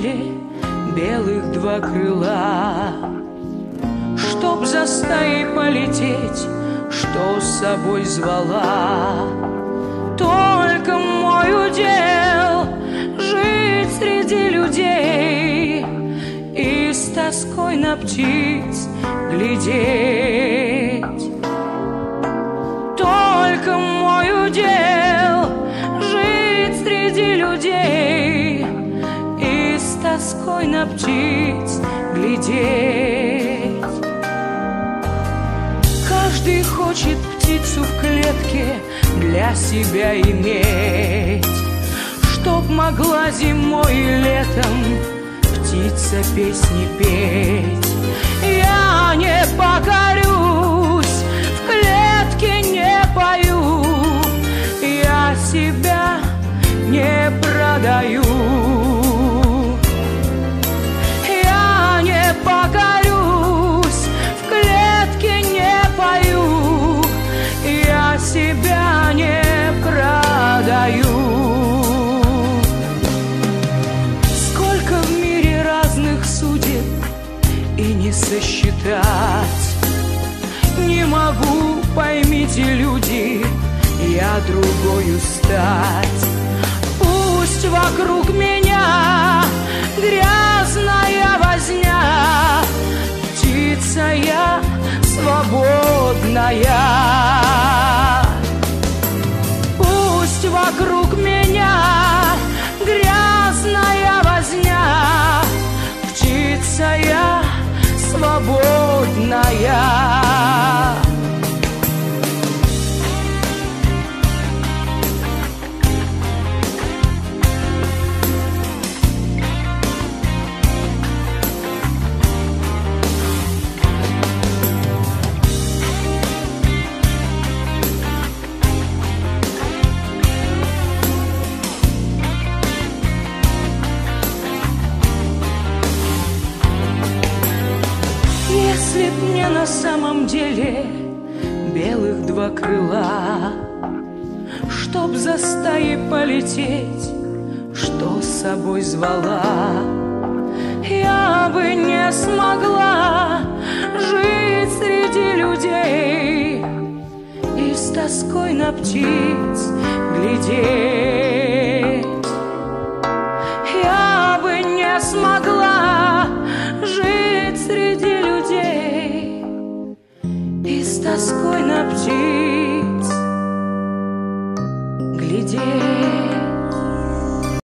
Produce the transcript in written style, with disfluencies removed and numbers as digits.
деле белых два крыла, чтоб за стаей полететь, что с собой звала. Только мой удел жить среди людей и с тоской на птиц глядеть. Только мой удел жить среди людей и с тоской на птиц глядеть. Каждый хочет птицу в клетке для себя иметь, чтоб могла зимой и летом птица песни петь. Я не покорюсь, в клетке не пою, я себя не продаю. Я не покорюсь, в клетке не пою, я себя не продаю. Сколько в мире разных судеб и не сосчитать. Не могу, поймите, люди, я другою стать. Пусть вокруг меня грязная возня, птица я свободная. Пусть вокруг меня грязная возня, птица я свободная. Если б мне на самом деле белых два крыла, чтоб за стаей полететь, что с собой звала, я бы не смогла жить среди людей и с тоской на птиц глядеть. Я бы не смогла жить среди людей и с тоской на птиц глядеть.